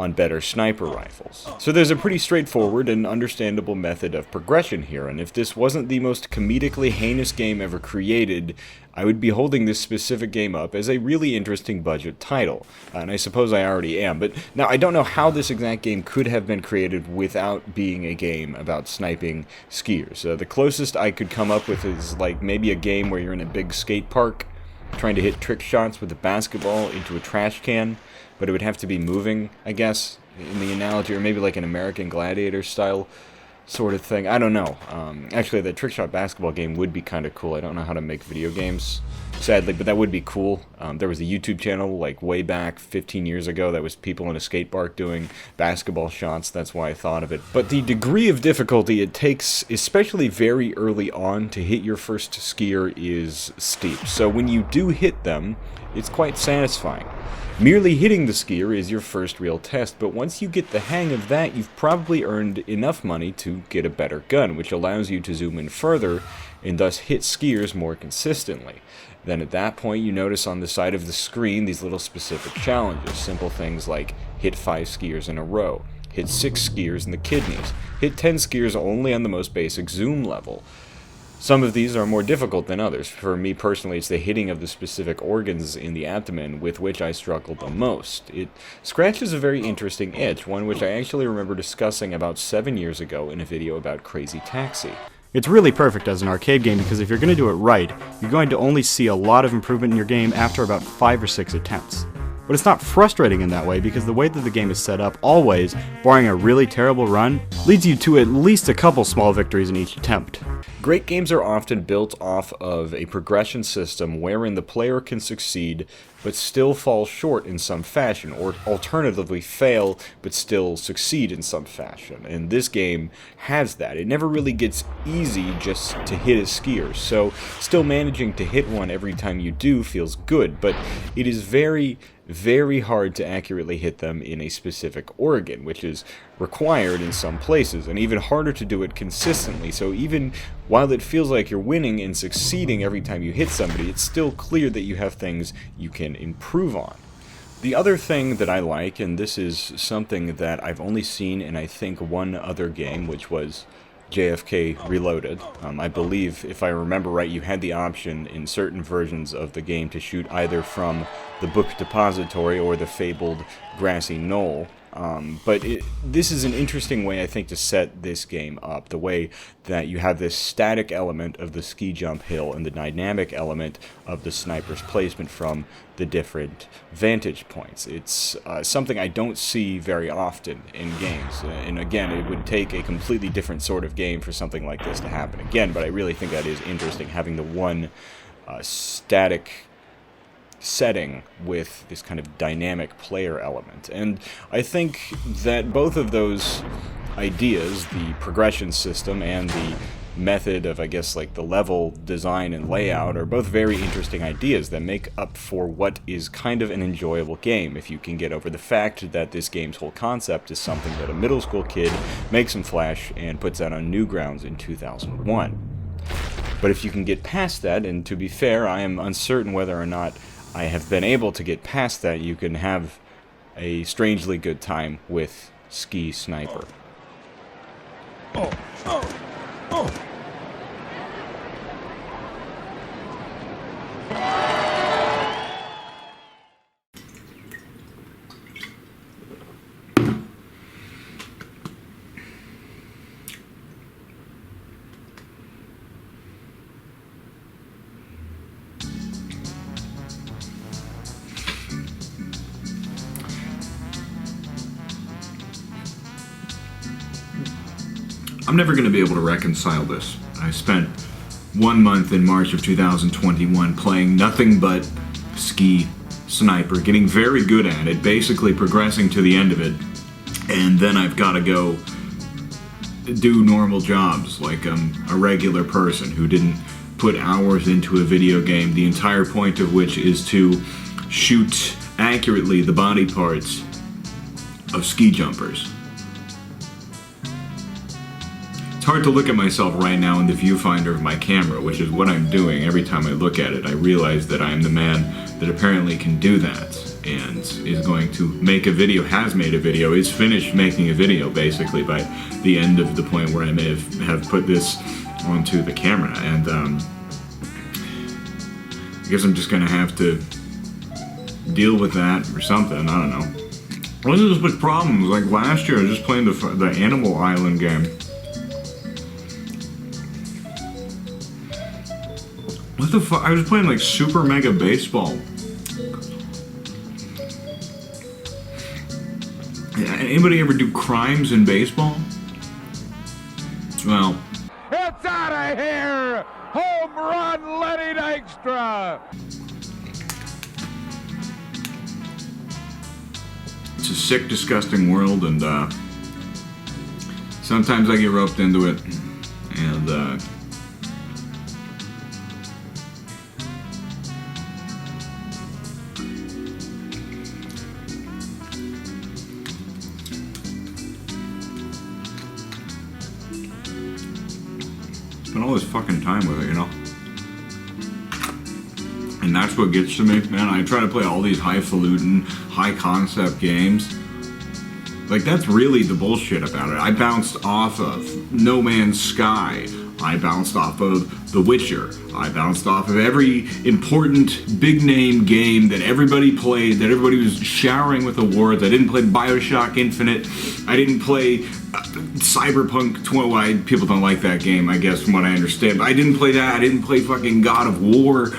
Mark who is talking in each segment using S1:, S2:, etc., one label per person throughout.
S1: on better sniper rifles. So there's a pretty straightforward and understandable method of progression here, and if this wasn't the most comedically heinous game ever created, I would be holding this specific game up as a really interesting budget title, and I suppose I already am. But now I don't know how this exact game could have been created without being a game about sniping skiers. The closest I could come up with is like maybe a game where you're in a big skate park trying to hit trick shots with a basketball into a trash can, but it would have to be moving, I guess, in the analogy, or maybe like an American Gladiator style sort of thing. I don't know. Actually, the trick shot basketball game would be kind of cool. I don't know how to make video games, sadly, but that would be cool. There was a YouTube channel like way back 15 years ago that was people in a skate park doing basketball shots. That's why I thought of it. But the degree of difficulty it takes, especially very early on, to hit your first skier is steep. So when you do hit them, it's quite satisfying. Merely hitting the skier is your first real test, but once you get the hang of that, you've probably earned enough money to get a better gun, which allows you to zoom in further and thus hit skiers more consistently. Then at that point, you notice on the side of the screen these little specific challenges, simple things like hit 5 skiers in a row, hit 6 skiers in the kidneys, hit 10 skiers only on the most basic zoom level. Some of these are more difficult than others. For me personally, it's the hitting of the specific organs in the abdomen with which I struggle the most. It scratches a very interesting itch, one which I actually remember discussing about 7 years ago in a video about Crazy Taxi.
S2: It's really perfect as an arcade game because if you're going to do it right, you're going to only see a lot of improvement in your game after about 5 or 6 attempts. But it's not frustrating in that way because the way that the game is set up always, barring a really terrible run, leads you to at least a couple small victories in each attempt.
S1: Great games are often built off of a progression system wherein the player can succeed but still fall short in some fashion, or alternatively fail but still succeed in some fashion. And this game has that. It never really gets easy just to hit a skier, so still managing to hit one every time you do feels good, but it is very, very hard to accurately hit them in a specific organ, which is required in some places, and even harder to do it consistently. So even while it feels like you're winning and succeeding every time you hit somebody, it's still clear that you have things you can improve on. The other thing that I like, and this is something that I've only seen in I think one other game, which was JFK Reloaded. I believe, if I remember right, you had the option in certain versions of the game to shoot either from the book depository or the fabled grassy knoll. But this is an interesting way, I think, to set this game up. The way that you have this static element of the ski jump hill and the dynamic element of the sniper's placement from the different vantage points. It's something I don't see very often in games. And again, it would take a completely different sort of game for something like this to happen again, but I really think that is interesting, having the one static setting with this kind of dynamic player element. And I think that both of those ideas, the progression system and the method of, I guess, like the level design and layout, are both very interesting ideas that make up for what is kind of an enjoyable game, if you can get over the fact that this game's whole concept is something that a middle school kid makes in Flash and puts out on Newgrounds in 2001. But if you can get past that, and to be fair, I am uncertain whether or not I have been able to get past that, you can have a strangely good time with Ski Sniper.
S3: I'm never going to be able to reconcile this. I spent 1 month in March of 2021 playing nothing but Ski Sniper, getting very good at it, basically progressing to the end of it, and then I've got to go do normal jobs like I'm a regular person who didn't put hours into a video game, the entire point of which is to shoot accurately the body parts of ski jumpers. It's hard to look at myself right now in the viewfinder of my camera, which is what I'm doing. Every time I look at it, I realize that I am the man that apparently can do that. and is going to make a video, has made a video, is finished making a video basically by the end of the point where I may have put this onto the camera. And I guess I'm just gonna have to deal with that or something, I don't know. What is this with problems? Like last year I was just playing the Animal Island game. What the fuck? I was playing like Super Mega Baseball. Yeah, anybody ever do crimes in baseball? Well,
S4: it's out of here! Home run, Lenny Dykstra!
S3: it's a sick, disgusting world, and sometimes I get roped into it, and spend all this fucking time with it, you know? And that's what gets to me, man. I try to play all these highfalutin, high-concept games. Like, that's really the bullshit about it. I bounced off of No Man's Sky. I bounced off of The Witcher. I bounced off of every important, big-name game that everybody played, that everybody was showering with awards. I didn't play BioShock Infinite. I didn't play Cyberpunk 20. People don't like that game, I guess, from what I understand. But I didn't play that. I didn't play fucking God of War.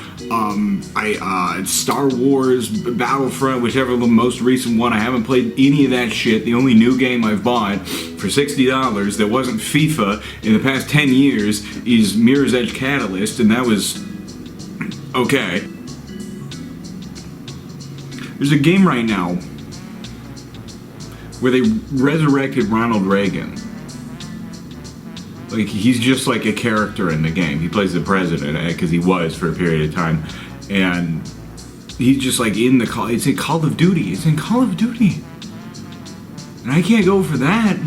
S3: Star Wars, Battlefront, whichever the most recent one. I haven't played any of that shit. The only new game I've bought for $60 that wasn't FIFA in the past 10 years is Mirror's Edge Catalyst, and that was okay. There's a game right now where they resurrected Ronald Reagan. Like, he's just like a character in the game. He plays the president, because he was for a period of time. And he's just like in the call. It's in Call of Duty. It's in Call of Duty. And I can't go for that.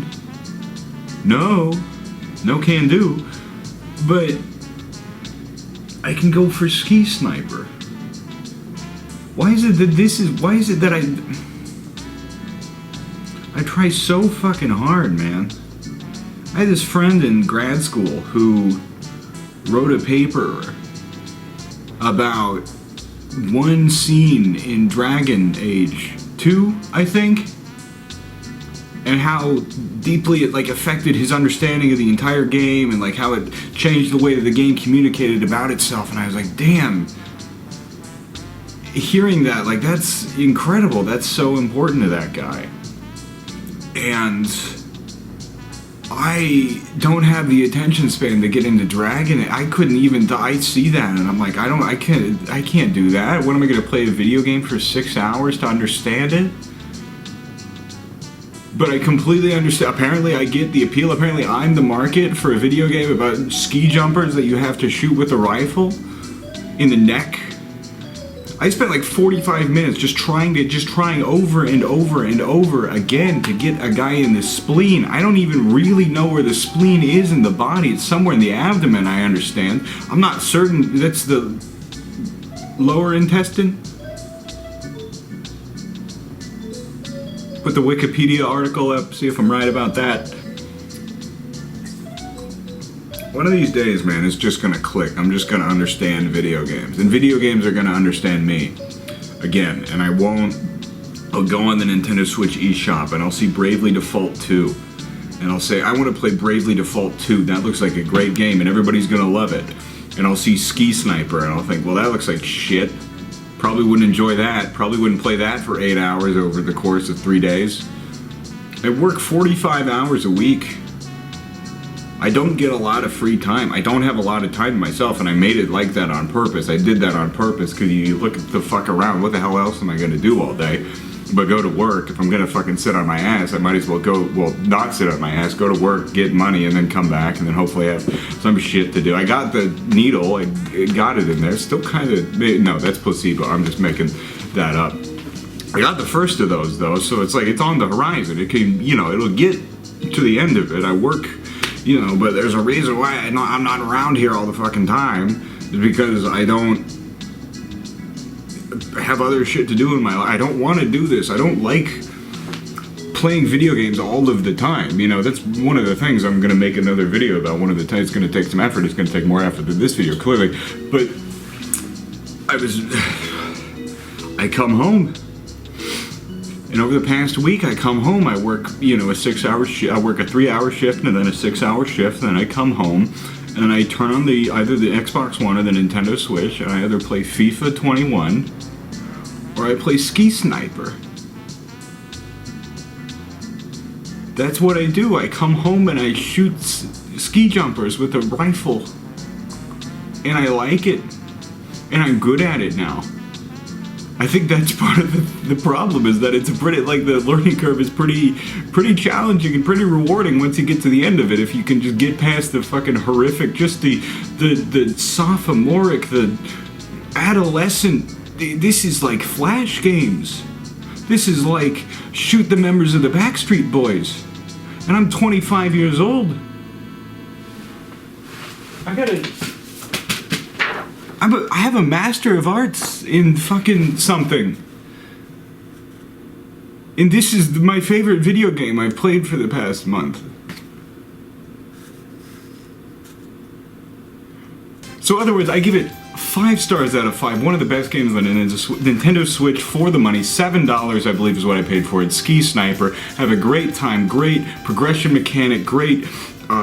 S3: No can do. But I can go for Ski Sniper. Why is it that I try so fucking hard, man. I had this friend in grad school who wrote a paper about one scene in Dragon Age 2, I think, and how deeply it like affected his understanding of the entire game, and like how it changed the way that the game communicated about itself. And I was like, damn, hearing that, like, that's incredible. That's so important to that guy. And I don't have the attention span to get into Dragon. I couldn't even. I see that, and I'm like, I can't do that. What am I gonna play a video game for 6 hours to understand it? But I completely understand. Apparently, I get the appeal. Apparently, I'm the market for a video game about ski jumpers that you have to shoot with a rifle in the neck. I spent like 45 minutes just trying over and over and over again to get a guy in the spleen. I don't even really know where the spleen is in the body. It's somewhere in the abdomen, I understand. I'm not certain. That's the lower intestine? Put the Wikipedia article up, see if I'm right about that. One of these days, man, it's just gonna click. I'm just gonna understand video games. And video games are gonna understand me. Again, and I'll go on the Nintendo Switch eShop and I'll see Bravely Default 2. And I'll say, I want to play Bravely Default 2. That looks like a great game and everybody's gonna love it. And I'll see Ski Sniper and I'll think, well, that looks like shit. Probably wouldn't enjoy that. Probably wouldn't play that for 8 hours over the course of 3 days. I work 45 hours a week. I don't get a lot of free time. I don't have a lot of time to myself, and I made it like that on purpose. I did that on purpose because you look at the fuck around. What the hell else am I going to do all day but go to work? If I'm going to fucking sit on my ass, I might as well not sit on my ass, go to work, get money, and then come back, and then hopefully have some shit to do. I got the needle. I got it in there. Still kind of... No, that's placebo. I'm just making that up. I got the first of those, though, so it's like it's on the horizon. It can, it'll get to the end of it. I work... but there's a reason why I'm not around here all the fucking time. Is because I don't have other shit to do in my life. I don't want to do this. I don't like playing video games all of the time. You know, that's one of the things I'm going to make another video about. One of the times it's going to take some effort. It's going to take more effort than this video, clearly. But I come home. And over the past week, I come home, I work, you know, a 6-hour shift, I work a 3-hour shift and then a 6-hour shift, and then I come home and I turn on either the Xbox One or the Nintendo Switch, and I either play FIFA 21 or I play Ski Sniper. That's what I do. I come home and I shoot ski jumpers with a rifle. And I like it. And I'm good at it now. I think that's part of the problem, is that it's the learning curve is pretty challenging and pretty rewarding once you get to the end of it. If you can just get past the fucking horrific, just the sophomoric, the adolescent, this is like Flash games. This is like shoot the members of the Backstreet Boys. And I'm 25 years old. I have a Master of Arts in fucking something. And this is my favorite video game I've played for the past month. So in other words, I give it 5 stars out of 5. One of the best games on the Nintendo Switch for the money. $7, I believe, is what I paid for it. Ski Sniper. Have a great time. Great progression mechanic. Great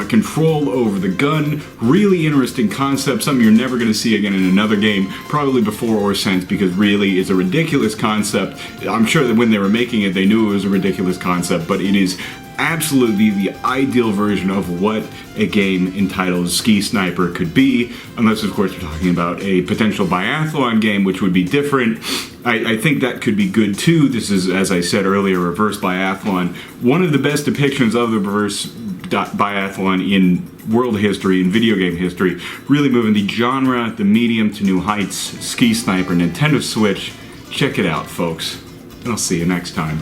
S3: control over the gun. Really interesting concept. Something you're never going to see again in another game. Probably before or since, because really it's a ridiculous concept. I'm sure that when they were making it, they knew it was a ridiculous concept, but it is absolutely the ideal version of what a game entitled Ski Sniper could be, unless of course you're talking about a potential biathlon game, which would be different. I think that could be good too. This is, as I said earlier, reverse biathlon. One of the best depictions of the reverse biathlon in world history, in video game history, really moving the genre, the medium to new heights. Ski Sniper, Nintendo Switch. Check it out, folks. And I'll see you next time.